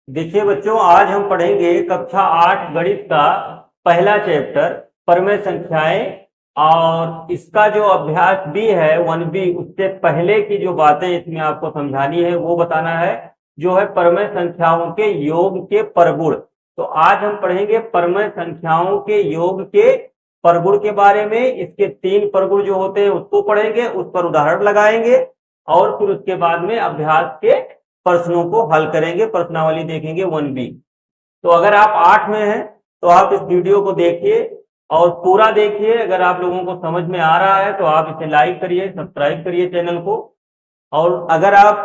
देखिए बच्चों, आज हम पढ़ेंगे कक्षा 8 गणित का पहला चैप्टर परमेय संख्याएं। और इसका जो अभ्यास बी है 1B, उससे पहले की जो बातें इसमें आपको समझानी है वो बताना है, जो है परमेय संख्याओं के योग के परगुण। तो आज हम पढ़ेंगे परमेय संख्याओं के योग के परगुण के बारे में। इसके 3 परगुण जो होते हैं उसको पढ़ेंगे, उस पर उदाहरण लगाएंगे और फिर उसके बाद में अभ्यास के प्रश्नों को हल करेंगे, प्रश्नावली देखेंगे 1B। तो अगर आप 8 में हैं तो आप इस वीडियो को देखिए और पूरा देखिए। अगर आप लोगों को समझ में आ रहा है तो आप इसे लाइक करिए, सब्सक्राइब करिए चैनल को। और अगर आप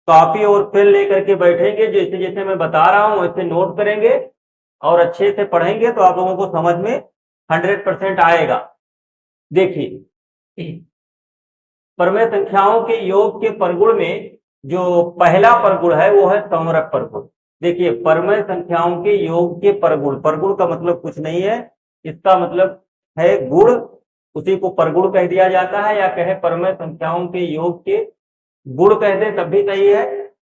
कॉपी और पेन लेकर के बैठेंगे, जैसे जैसे मैं बता रहा हूं वैसे नोट करेंगे और अच्छे से पढ़ेंगे तो आप लोगों को समझ में 100% आएगा। देखिए, परमेय संख्याओं के योग के परगुण में जो पहला परगुण है वो है संवरक परगुण। देखिए, परमेय संख्याओं के योग के परगुण, परगुण का मतलब कुछ नहीं है, इसका मतलब है गुण, उसी को परगुण कह दिया जाता है, या कहे परमेय संख्याओं के योग के गुण कह दे तब भी सही है।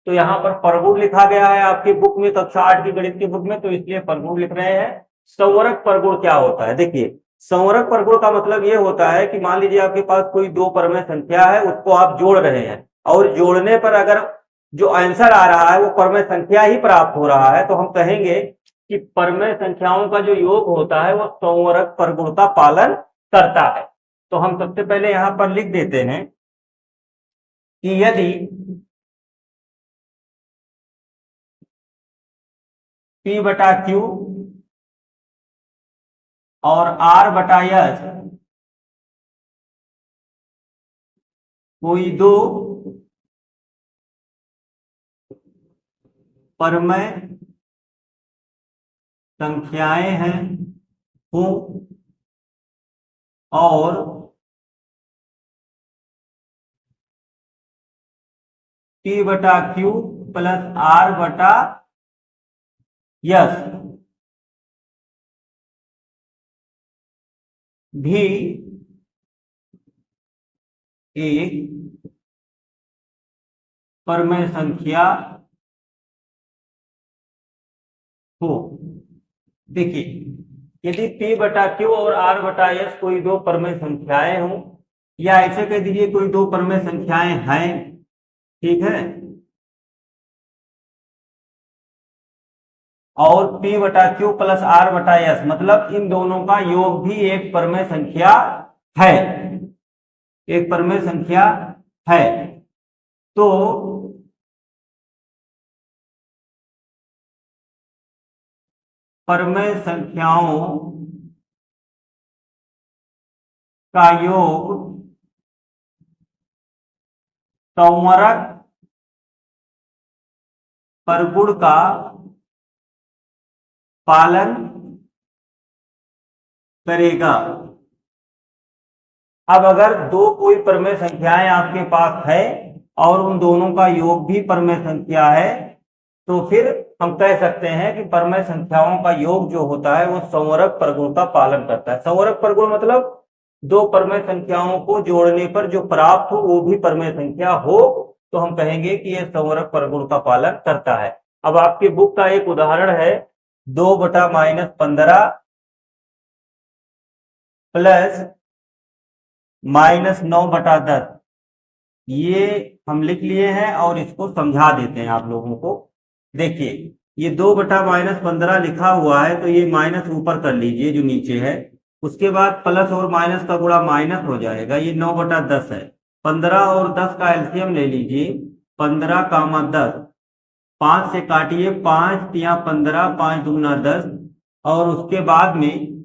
तो यहाँ पर परगुण लिखा गया है आपकी बुक में, कक्षा 8 की गणित की बुक में, तो इसलिए परगुण लिख रहे हैं। संवरक परगुण क्या होता है? देखिए, संवरक परगुण का मतलब ये होता है कि मान लीजिए आपके पास कोई दो परमेय संख्या है, उसको आप जोड़ रहे हैं और जोड़ने पर अगर जो आंसर आ रहा है वो परमेय संख्या ही प्राप्त हो रहा है, तो हम कहेंगे कि परमेय संख्याओं का जो योग होता है वो संवरक परगुण का पालन करता है। तो हम सबसे पहले यहां पर लिख देते हैं कि यदि P बटा Q और R बटा S कोई दो परमेय संख्याएं हैं हो और P बटा Q प्लस R बटा S भी एक परमेय संख्या हो। देखिए, यदि P बटा Q और R बटा S कोई दो परमेय संख्याएं हो, या ऐसे कह दीजिए कोई दो परमेय संख्याएं हैं, ठीक है, और P बटा Q प्लस R बटा S मतलब इन दोनों का योग भी एक परमेय संख्या है, एक परमेय संख्या है। तो परमेय संख्याओं का योग संवरक परगुण का पालन करेगा। अब अगर दो कोई परमेय संख्याएं आपके पास है और उन दोनों का योग भी परमेय संख्या है, तो फिर हम कह सकते हैं कि परमेय संख्याओं का योग जो होता है वो संवरक परगुण का पालन करता है। संवरक परगुण मतलब दो परमेय संख्याओं को जोड़ने पर जो प्राप्त हो वो भी परमेय संख्या हो, तो हम कहेंगे कि यह संवरक परगुण का पालन करता है। अब आपकी बुक का एक उदाहरण है 2/-15 प्लस -9/10। ये हम लिख लिए हैं और इसको समझा देते हैं आप लोगों को। देखिए, ये 2/-15 लिखा हुआ है, तो ये माइनस ऊपर कर लीजिए जो नीचे है, उसके बाद प्लस और माइनस का गुणा माइनस हो जाएगा। ये 9/10 है। 15 और 10 का एलसीएम ले लीजिए, 15, 5 से काटिए, 5×3=15, 5×2=10, और उसके बाद में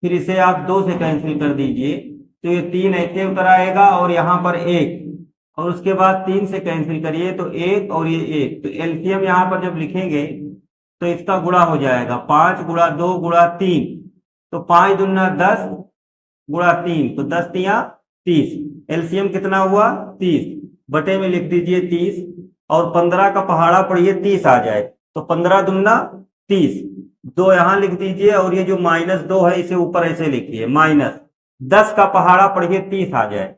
फिर इसे आप 2 से कैंसिल कर दीजिए, तो ये 3 ऐसे उतर आएगा और यहाँ पर 1, और उसके बाद 3 से कैंसिल करिए तो 1 और ये 1, तो एलसीएम यहाँ पर जब लिखेंगे तो इसका गुणा हो जाएगा, 5×2=3, तो 5×2=10 गुणा 3, तो 10×3=30। एलसीएम कितना हुआ? 30। बटे में लिख दीजिए 30, और 15 का पहाड़ा पढ़िए 30 आ जाए, तो 15×2=30, 2 यहां लिख दीजिए, और ये जो -2 है इसे ऊपर ऐसे लिखिए, -10 का पहाड़ा पढ़िए 30 आ जाए,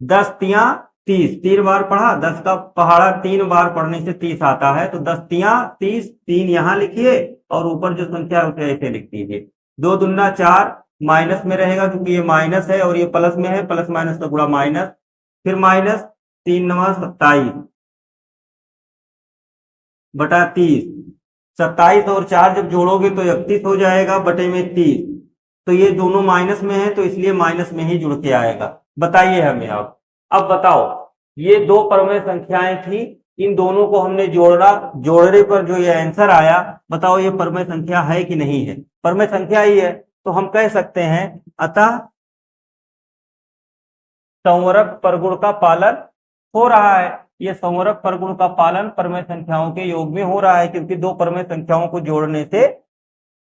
10×3=30, 30 3 बार पढ़ा, 10 का पहाड़ा 3 बार पढ़ने से 30 आता है, तो 10 तिया 30, 3 यहाँ लिखिए और ऊपर जो संख्या है उसे ऐसे लिख दीजिए। 2 दूना 4, माइनस में रहेगा क्योंकि ये माइनस है और ये प्लस में है, प्लस माइनस का गुणा माइनस, फिर माइनस 3 नवा 27 बटा 30, 27 और 4 जब जोड़ोगे तो 31 हो जाएगा बटे में 30। तो ये दोनों माइनस में है तो इसलिए माइनस में ही जुड़ के आएगा। बताइए हमें अब बताओ, ये दो परमेय संख्याएं थी, इन दोनों को हमने जोड़ा, जोड़ने पर जो ये आंसर आया, बताओ ये परमेय संख्या है कि नहीं है? परमेय संख्या ही है, तो हम कह सकते हैं अतः संवरक परगुण का पालन हो रहा है। ये संवरक परगुण का पालन परमेय संख्याओं के योग में हो रहा है, क्योंकि दो परमेय संख्याओं को जोड़ने से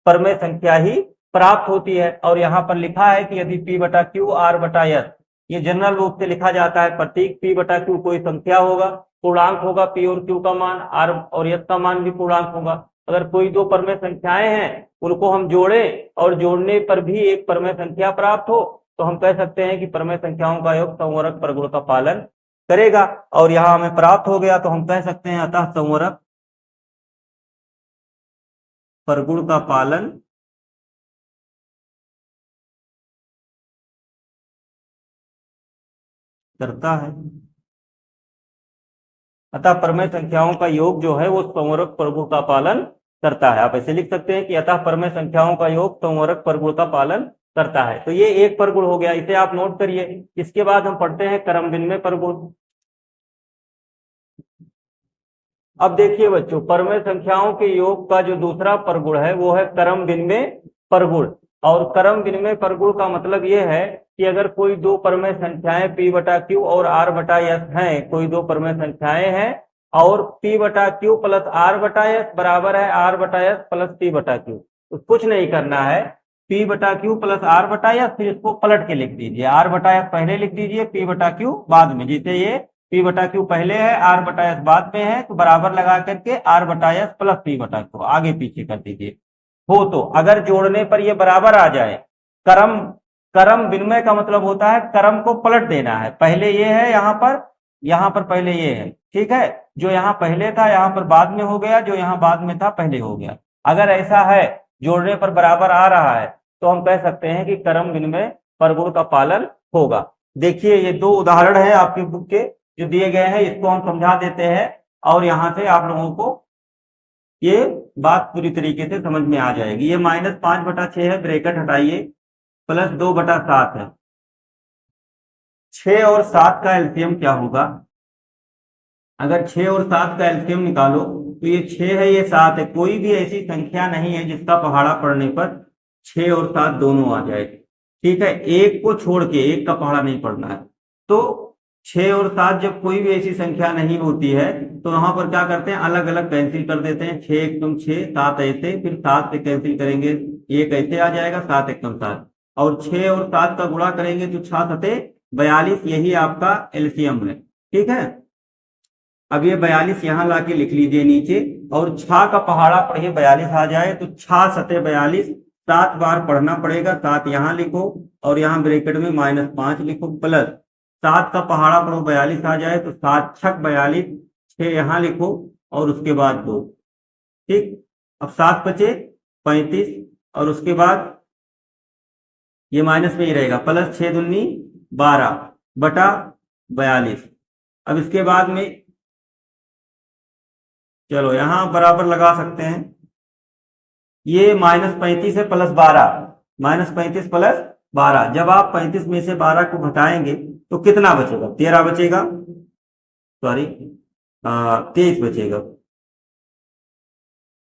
परमेय संख्या ही प्राप्त होती है। और यहाँ पर लिखा है कि यदि P बटा Q R बटा S, ये जनरल रूप से लिखा जाता है, प्रतीक P बटा Q कोई संख्या होगा, पूर्णांक होगा, P और Q का मान, R और S का मान भी पूर्णांक होगा। अगर कोई दो परमेय संख्याएं हैं उनको हम जोड़े और जोड़ने पर भी एक परमेय संख्या प्राप्त हो, तो हम कह सकते हैं कि परमेय संख्याओं का योग संवरक परगुण का पालन करेगा। और यहाँ हमें प्राप्त हो गया, तो हम कह सकते हैं अतः संवरक परगुण का पालन करता है। अतः परमेय संख्याओं का योग जो है वो संवरक परगुण का पालन करता है। आप ऐसे लिख सकते हैं कि अतः परमेय संख्याओं का योग संवरक परगुण का पालन करता है। तो ये एक परगुण हो गया, इसे आप नोट करिए। इसके बाद हम पढ़ते हैं क्रम विनिमय परगुण। अब देखिए बच्चों, परमेय संख्याओं के योग का जो दूसरा परगुण है वो है क्रम विनिमय परगुण। और क्रम विनिमय परगुण का मतलब ये है कि अगर कोई दो परमेय संख्याएं P बटा Q और R बटा S हैं, कोई दो परमेय संख्याएं हैं और P बटा Q प्लस R बटा S बराबर है R बटा S प्लस P बटा Q, तो कुछ नहीं करना है, P बटा Q प्लस R बटा S, फिर इसको पलट के लिख दीजिए। R बटा S पहले लिख दीजिए, P बटा Q बाद में। जैसे ये P बटा Q पहले है, R बटा S बाद में है, तो बराबर लगा करके R बटा S प्लस P बटा Q आगे पीछे कर दीजिए। हो तो अगर जोड़ने पर ये बराबर आ जाए, क्रम क्रम विनिमय का मतलब होता है क्रम को पलट देना है। पहले ये है यहाँ पर पहले ये है, ठीक है, जो यहाँ पहले था यहाँ पर बाद में हो गया, जो यहाँ बाद में था पहले हो गया। अगर ऐसा है, जोड़ने पर बराबर आ रहा है, तो हम कह सकते हैं कि क्रम विनिमय परगुण का पालन होगा। देखिए ये दो उदाहरण है आपकी बुक के जो दिए गए हैं, इसको हम समझा देते हैं और यहाँ से आप लोगों को ये बात पूरी तरीके से समझ में आ जाएगी। ये -5 बटा 6 है, ब्रैकेट हटाइए, प्लस 2 बटा 7 है। 6 और 7 का एलसीएम क्या होगा? अगर 6 और 7 का एलसीएम निकालो तो ये 6 है, ये 7 है। कोई भी ऐसी संख्या नहीं है जिसका पहाड़ा पढ़ने पर 6 और 7 दोनों आ जाए, ठीक है, एक को छोड़ के, एक का पहाड़ा नहीं पढ़ना है। तो 6 और 7 जब कोई भी ऐसी संख्या नहीं होती है तो वहां पर क्या करते हैं, अलग अलग कैंसिल कर देते हैं। 6 एकम 6, 7 ऐसे, फिर 7 से कैंसिल करेंगे, एक ऐसे आ जाएगा, 7 एकम 7, और 6 और 7 का गुणा करेंगे तो 6 सते 42, यही आपका एलसीएम है, ठीक है। अब ये 42 यहाँ ला के लिख लीजिए नीचे, और 6 का पहाड़ा पढ़िए 42 आ जाए तो 6 सते 42, 7 बार पढ़ना पड़ेगा। 7 यहाँ लिखो और यहाँ ब्रैकेट में -5 लिखो, प्लस 7 का पहाड़ा पढ़ो 42 आ जाए तो 7 छक 42, 6 यहाँ लिखो और उसके बाद 2, ठीक। अब 7 बचे 35 और उसके बाद ये माइनस में ही रहेगा, प्लस 6 दूनी 12 बटा 42। अब इसके बाद में चलो यहाँ बराबर लगा सकते हैं, ये -35 है प्लस 12, -35 प्लस 12, जब आप 35 में से 12 को घटाएंगे तो कितना बचेगा? 13 बचेगा, सॉरी 23 बचेगा।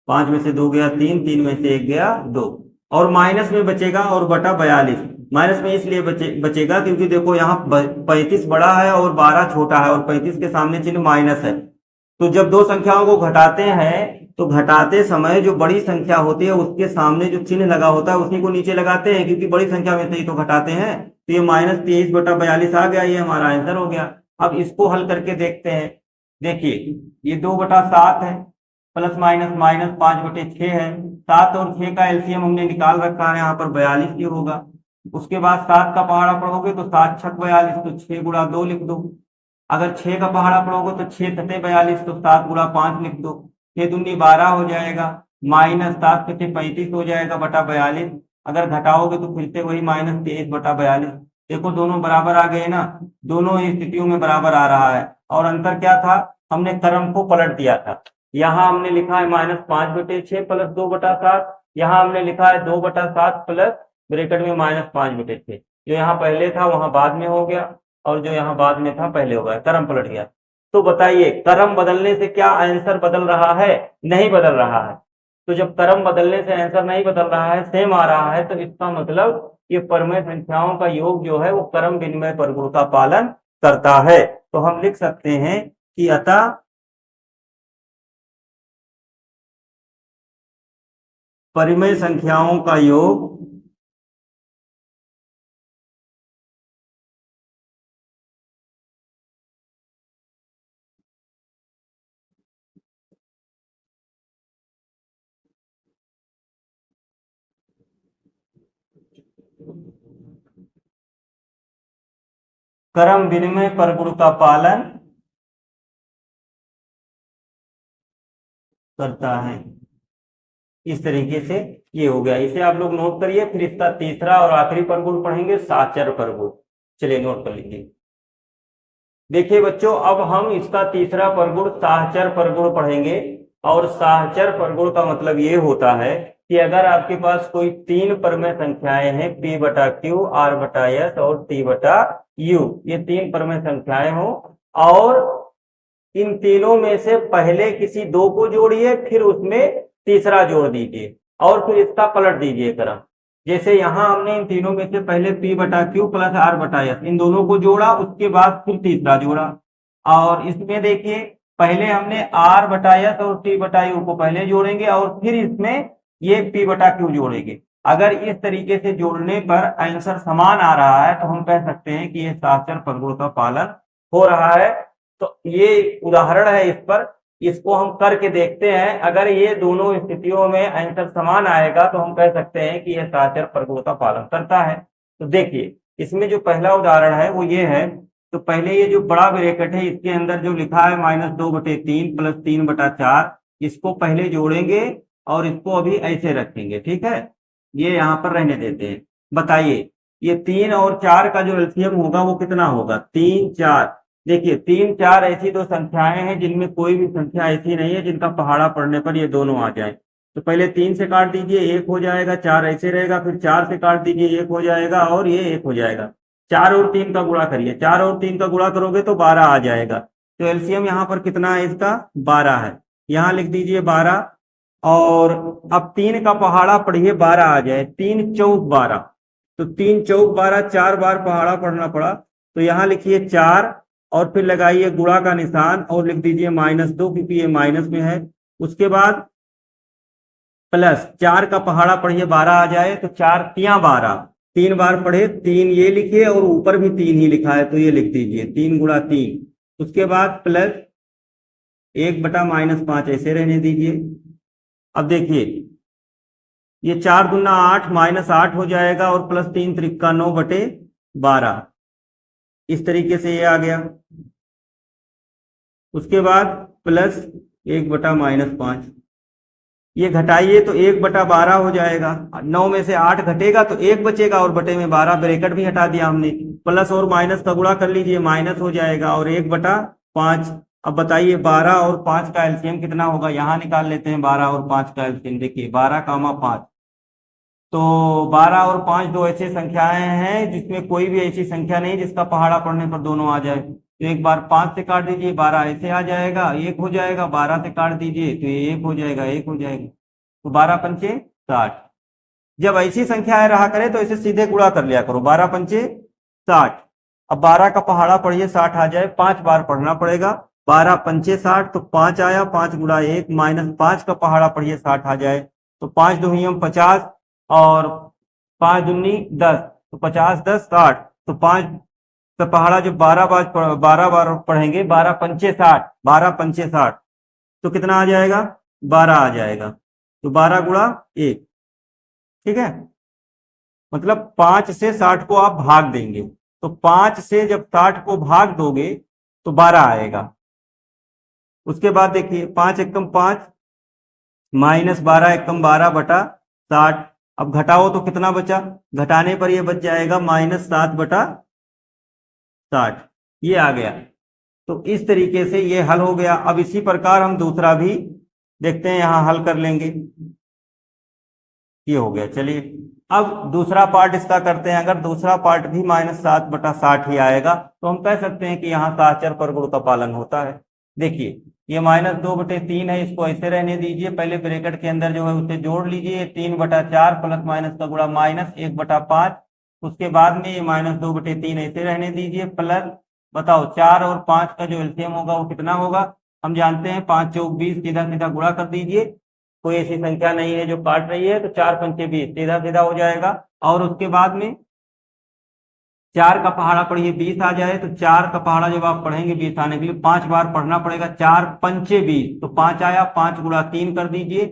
5 में से 2 गया 3, 3 में से 1 गया 2, और माइनस में बचेगा और बटा 42। माइनस में इसलिए बचेगा क्योंकि देखो यहाँ 35 बड़ा है और 12 छोटा है, और 35 के सामने चिन्ह माइनस है। तो जब दो संख्याओं को घटाते हैं तो घटाते समय जो बड़ी संख्या होती है उसके सामने जो चिन्ह लगा होता है उसी को नीचे लगाते हैं, क्योंकि बड़ी संख्या में से ही तो घटाते हैं। तो ये -23 बटा 42 आ गया, ये हमारा आंसर हो गया। अब इसको हल करके देखते हैं। देखिए ये 2 बटा 7 है, प्लस माइनस माइनस 5 बटे 6 है। 7 और 6 का एलसीएम हमने निकाल रखा है, यहाँ पर 42 ही होगा। उसके बाद 7 का पहाड़ा पढ़ोगे तो 7 छक 42, तो 6 गुणा 2 लिख दो, अगर 6 का पहाड़ा पढ़ोगे तो 6 सते 42, तो 7 गुणा 5 लिख दो, 6 दूनी 12 हो जाएगा, माइनस 7 सते 35 हो जाएगा बटा 42। अगर घटाओगे तो फिर से वही माइनस 23 बटा 42। देखो दोनों बराबर आ गए ना, दोनों स्थितियों में बराबर आ रहा है। और अंतर क्या था, हमने क्रम को पलट दिया था। यहाँ हमने लिखा है -5/6 प्लस 2/7, यहाँ हमने लिखा है 2/7 प्लस ब्रैकेट में -5/6। जो यहाँ पहले था वहां बाद में हो गया, और जो यहाँ बाद में था पहले हो गया, क्रम पलट गया। तो बताइए क्रम बदलने से क्या आंसर बदल रहा है? नहीं बदल रहा है। तो जब क्रम बदलने से आंसर नहीं बदल रहा है, सेम आ रहा है, तो इसका मतलब ये परमेय संख्याओं का योग जो है वो क्रम विनिमय प्रगुण का पालन करता है। तो हम लिख सकते हैं कि अतः परिमेय संख्याओं का योग क्रम विनिमय प्रगुण का पालन करता है। इस तरीके से ये हो गया, इसे आप लोग नोट करिए। फिर इसका तीसरा और आखिरी प्रगुण पढ़ेंगे, साचर प्रगुण। चलिए नोट कर लीजिए। देखिए बच्चों, अब हम इसका तीसरा प्रगुण साहचर प्रगुण पढ़ेंगे। और साहचर प्रगुण का मतलब ये होता है कि अगर आपके पास कोई तीन परमेय संख्याएं हैं, P बटा Q, R बटा S और T बटा U, ये तीन परमेय संख्याएं हो, और इन तीनों में से पहले किसी दो को जोड़िए, फिर उसमें तीसरा जोड़ दीजिए, और फिर इसका पलट दीजिए क्रम। जैसे यहां हमने इन तीनों में से पहले P बटा Q प्लस R बटा S इन दोनों को जोड़ा, उसके बाद फिर तीसरा जोड़ा। और इसमें देखिए पहले हमने R बटा S और T बटा U को पहले जोड़ेंगे, और फिर इसमें ये P बटा Q जोड़ेंगे। अगर इस तरीके से जोड़ने पर आंसर समान आ रहा है तो हम कह सकते हैं कि यह साहचर प्रगुण का पालन हो रहा है। तो ये उदाहरण है इस पर, इसको हम करके देखते हैं। अगर ये दोनों स्थितियों में आंसर समान आएगा तो हम कह सकते हैं कि यह साहचर प्रगुण का पालन करता है। तो देखिए इसमें जो पहला उदाहरण है वो ये है। तो पहले ये जो बड़ा ब्रैकेट है इसके अंदर जो लिखा है -2/3 प्लस 3/4, इसको पहले जोड़ेंगे और इसको अभी ऐसे रखेंगे, ठीक है, ये यहाँ पर रहने देते हैं। बताइए ये 3 और 4 का जो एलसीएम होगा वो कितना होगा? 3 4। देखिए 3 4 ऐसी दो संख्याएं हैं जिनमें कोई भी संख्या ऐसी नहीं है जिनका पहाड़ा पड़ने पर ये दोनों आ जाए। तो पहले 3 से काट दीजिए, 1 हो जाएगा, 4 ऐसे रहेगा, फिर 4 से काट दीजिए, 1 हो जाएगा, और ये 1 हो जाएगा। 4 और 3 का गुणा करिए, 4 और 3 का गुणा करोगे तो 12 आ जाएगा। तो एलसीएम यहाँ पर कितना है इसका? 12 है। यहाँ लिख दीजिए 12। और अब 3 का पहाड़ा पढ़िए, 12 आ जाए, 3 चौक 12। तो 3 चौक 12, 4 बार पहाड़ा पढ़ना पड़ा। तो यहाँ लिखिए 4 और फिर लगाइए गुणा का निशान और लिख दीजिए -2, क्योंकि ये माइनस में है। उसके बाद प्लस 4 का पहाड़ा पढ़िए, 12 आ जाए, तो 4 तियां 12, 3 बार पढ़े, 3 ये लिखिए और ऊपर भी 3 ही लिखा है तो ये लिख दीजिए 3 गुणा 3। उसके बाद प्लस 1 बटा -5 ऐसे रहने दीजिए। अब देखिए ये 4 दूना 8, -8 हो जाएगा, और प्लस 3 त्रिका 9/12, इस तरीके से ये आ गया। उसके बाद प्लस 1 बटा -5, ये घटाइए तो 1/12 हो जाएगा। 9 में से 8 घटेगा तो 1 बचेगा, और बटे में 12, ब्रैकेट भी हटा दिया हमने। प्लस और माइनस का गुणा कर लीजिए, माइनस हो जाएगा, और 1/5। अब बताइए 12 और 5 का एलसीएम कितना होगा? यहाँ निकाल लेते हैं 12 और 5 का एलसीएम। देखिए 12, 5, तो 12 और 5 दो ऐसे संख्याएं हैं जिसमें कोई भी ऐसी संख्या नहीं जिसका पहाड़ा पड़ने पर दोनों आ जाए। तो एक बार 5 से काट दीजिए, 12 ऐसे आ जाएगा, 1 हो जाएगा, 12 से काट दीजिए तो ये 1 हो जाएगा, 1 हो जाएगा। तो 12 पंचे 60। जब ऐसी संख्याएं रहा करे तो इसे सीधे गुणा कर लिया करो, 12 पंचे 60। अब 12 का पहाड़ा पढ़िए 60 आ जाए, 5 बार पढ़ना पड़ेगा। 12 पंचे 60, तो 5 आया, 5 गुणा 1 -5 का पहाड़ा पढ़िए 60 आ जाए, तो 5 दूनी 50, और 5 दूनी 10, तो 50 10 60। तो 5 का पहाड़ा जब 12 बार पढ़ेंगे, 12 पंचे 60, 12 पंचे 60, तो कितना आ जाएगा? 12 आ जाएगा। तो 12 गुणा 1, ठीक है, मतलब 5 से 60 को आप भाग देंगे। तो 5 से जब 60 को भाग दोगे तो 12 आएगा। उसके बाद देखिए 5 एकम 5 माइनस 12 एकम 12 बटा 60। अब घटाओ तो कितना बचा, घटाने पर ये बच जाएगा -7 बटा 60। ये आ गया। तो इस तरीके से ये हल हो गया। अब इसी प्रकार हम दूसरा भी देखते हैं, यहां हल कर लेंगे। ये हो गया। चलिए अब दूसरा पार्ट इसका करते हैं। अगर दूसरा पार्ट भी -7 बटा 60 ही आएगा तो हम कह सकते हैं कि यहाँ साहचर परगुण का पालन होता है। देखिए ये -2/3 है, इसको ऐसे रहने दीजिए। पहले ब्रैकेट के अंदर जो है उसे जोड़ लीजिए, 3/4 प्लस माइनस का गुणा -1/5। उसके बाद में ये -2/3 ऐसे रहने दीजिए, प्लस बताओ 4 और 5 का जो एलसीएम होगा वो कितना होगा, हम जानते हैं 5 चौक 20, सीधा सीधा गुणा कर दीजिए। कोई ऐसी संख्या नहीं है जो काट रही है, तो 4 पंचे 20 सीधा सीधा हो जाएगा। और उसके बाद में 4 का पहाड़ा पढ़िए 20 आ जाए, तो 4 का पहाड़ा जब आप पढ़ेंगे 20 आने के लिए 5 बार पढ़ना पड़ेगा। 4 पंचे 20, तो 5 आया, 5 गुणा 3 कर दीजिए।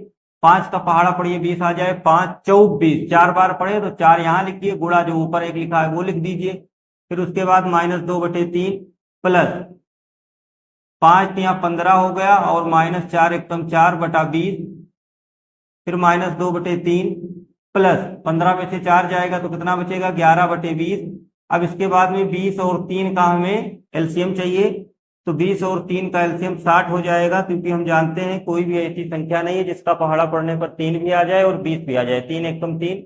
5 का पहाड़ा पढ़िए 20 आ जाए, 5 चौक 20, 4 बार पढ़े तो 4 यहाँ लिखिए, गुणा जो ऊपर एक लिखा है वो लिख दीजिए। फिर उसके बाद -2/3 प्लस 5 यहाँ 15 हो गया, और -4 एकदम 4/20, फिर -2/3 प्लस 15 में से 4 जाएगा तो कितना बचेगा, 11/20। अब इसके बाद में 20 और 3 का हमें एलसीएम चाहिए, तो 20 और 3 का एलसीएम 60 हो जाएगा, क्योंकि हम जानते हैं कोई भी ऐसी संख्या नहीं है जिसका पहाड़ा पढ़ने पर 3 भी आ जाए और 20 भी आ जाए। 3 एकम 3,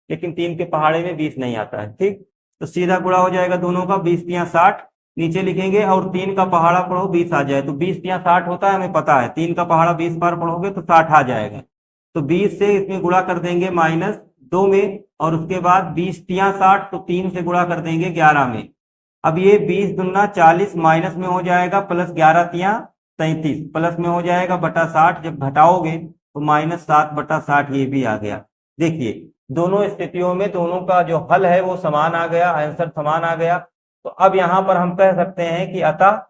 लेकिन 3 के पहाड़े में 20 नहीं आता है। ठीक, तो सीधा गुणा हो जाएगा दोनों का, 20 तियां 60 नीचे लिखेंगे, और 3 का पहाड़ा पढ़ो 20 आ जाए, तो 20 तियां 60 होता है, हमें पता है। 3 का पहाड़ा 20 बार पढ़ोगे तो 60 आ जाएगा। तो 20 से इसमें गुणा कर देंगे -2 में, और उसके बाद 20 तियां 60, तो 3 से गुणा कर देंगे 11 में। अब ये 20 दूना 40 माइनस में हो जाएगा, प्लस 11 तियां 33 प्लस में हो जाएगा बटा 60। जब घटाओगे तो -7 बटा 60 ये भी आ गया। देखिए दोनों स्थितियों में दोनों का जो हल है वो समान आ गया, आंसर समान आ गया। तो अब यहां पर हम कह सकते हैं कि अतः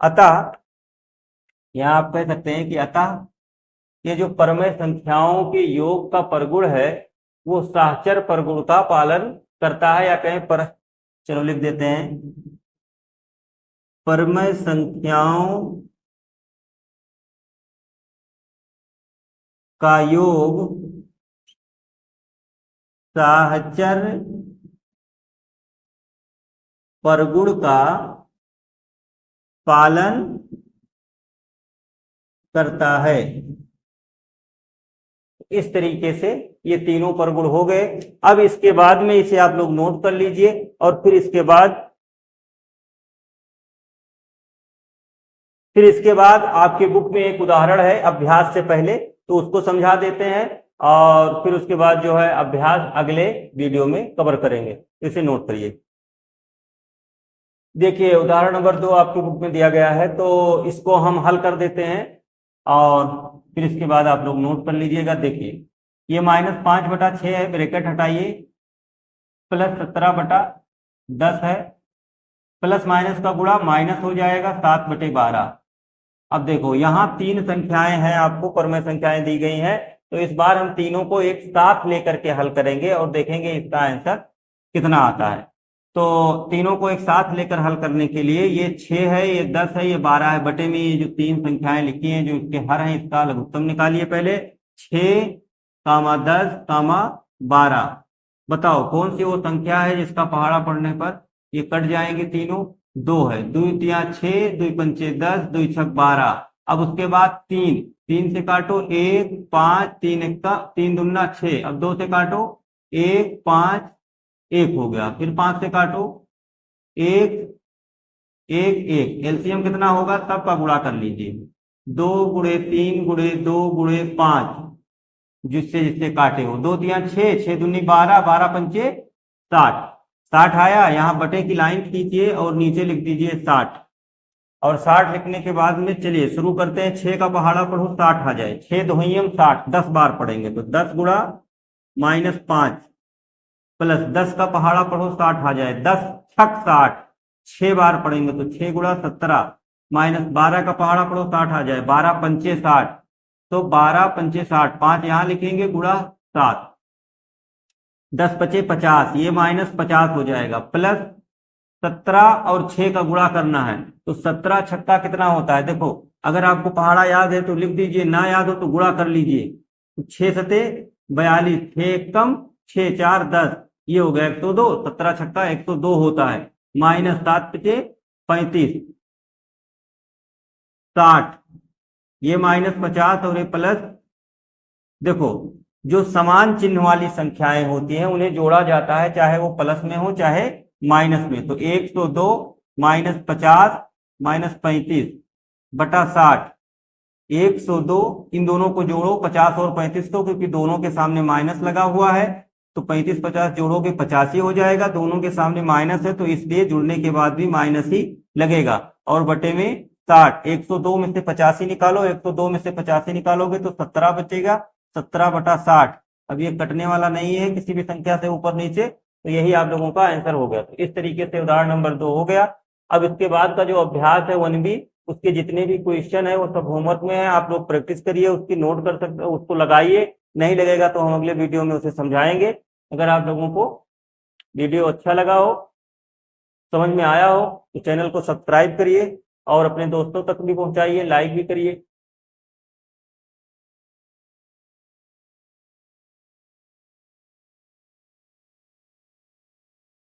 अतः यहां आप कह सकते हैं कि अतः ये जो परमेय संख्याओं के योग का परगुण है वो साहचर परगुण का पालन करता है, या कहें पर, चलो लिख देते हैं, परमेय संख्याओं का योग साहचर परगुण का पालन करता है। इस तरीके से ये तीनों परगुण हो गए। अब इसके बाद में इसे आप लोग नोट कर लीजिए, और फिर इसके बाद आपके बुक में एक उदाहरण है अभ्यास से पहले, तो उसको समझा देते हैं, और फिर उसके बाद जो है अभ्यास अगले वीडियो में कवर करेंगे। इसे नोट करिए। देखिए उदाहरण नंबर 2 आपकी बुक में दिया गया है, तो इसको हम हल कर देते हैं, और फिर इसके बाद आप लोग नोट कर लीजिएगा। देखिए ये -5/6 है, ब्रैकेट हटाइए, प्लस 17/10 है, प्लस माइनस का गुणा माइनस हो जाएगा 7/12। अब देखो यहाँ 3 संख्याएं हैं, आपको परमेय संख्याएं दी गई हैं, तो इस बार हम तीनों को एक साथ लेकर के हल करेंगे और देखेंगे इसका आंसर कितना आता है। तो तीनों को एक साथ लेकर हल करने के लिए, ये 6 है, ये 10 है, ये 12 है, बटे में ये जो 3 संख्याएं लिखी हैं जो इसके हर हैं, इसका लघुत्तम निकालिए पहले। 6, 10, 12, बताओ कौन सी वो संख्या है जिसका पहाड़ा पढ़ने पर ये कट जाएंगे तीनों। 2 है, 2 तिया 6, 2 पंचे 10, 2 छक 12। अब उसके बाद 3 से काटो 1, 5, 3 दूना 6, अब 2 से काटो 1, 5, 1 हो गया, फिर 5 से काटो 1, 1, 1, एलसीएम कितना होगा सबका गुणा कर लीजिए, 2 गुणे 3 गुणे 2 गुणे 5, जिससे जिससे काटे हो। 2 तिया 6, 6 दूनी 12, 12 पंचे 60, 60 आया। यहाँ बटे की लाइन खींचिए और नीचे लिख दीजिए 60, और 60 लिखने के बाद में चलिए शुरू करते हैं। 6 का पहाड़ा पढ़ो 60 आ जाए, 6 दोहियम 60, 10 बार पढ़ेंगे तो 10 गुणा -5 प्लस 10 का पहाड़ा पढ़ो 60 आ जाए, 10 छक 60, 6 बार पढ़ेंगे तो 6 गुणा 17 माइनस 12 का पहाड़ा पढ़ो 60 आ जाए, 12 पंचे 60, तो 12 पंचे 60, 5 यहाँ लिखेंगे गुणा 7, 10 पचे 50, ये -50 हो जाएगा, प्लस 17 और 6 का गुणा करना है, तो 17 छक्का कितना होता है? देखो, अगर आपको पहाड़ा याद है तो लिख दीजिए, ना याद हो तो गुणा कर लीजिए। तो 6 सते 42, 6 एक कम 6 4 10, ये हो गया 102। 17 छक्का 102 होता है। माइनस 7 पचे 35, 60, ये माइनस 50 और ये प्लस। देखो, जो समान चिन्ह वाली संख्याएं होती हैं उन्हें जोड़ा जाता है, चाहे वो प्लस में हो चाहे माइनस में। तो 102 माइनस 50 माइनस 35 बटा 60, 102, इन दोनों को जोड़ो 50 और 35 को, क्योंकि दोनों के सामने माइनस लगा हुआ है। तो 35 50 जोड़ोगे 85 हो जाएगा, दोनों के सामने माइनस है तो इसलिए जुड़ने के बाद भी माइनस ही लगेगा। और बटे में 60, 102 में से 85 निकालो, 102 में से 85 निकालोगे तो 17 बचेगा। 17 बटा 60, अब ये कटने वाला नहीं है किसी भी संख्या से ऊपर नीचे, तो यही आप लोगों का आंसर हो गया। तो इस तरीके से उदाहरण नंबर 2 हो गया। अब इसके बाद का जो अभ्यास है 1B, उसके जितने भी क्वेश्चन है वो सब होमवर्क में है, आप लोग प्रैक्टिस करिए, उसकी नोट कर सकते, उसको लगाइए। नहीं लगेगा तो हम अगले वीडियो में उसे समझाएंगे। अगर आप लोगों को वीडियो अच्छा लगा हो, समझ में आया हो, तो चैनल को सब्सक्राइब करिए और अपने दोस्तों तक भी पहुंचाइए, लाइक भी करिए।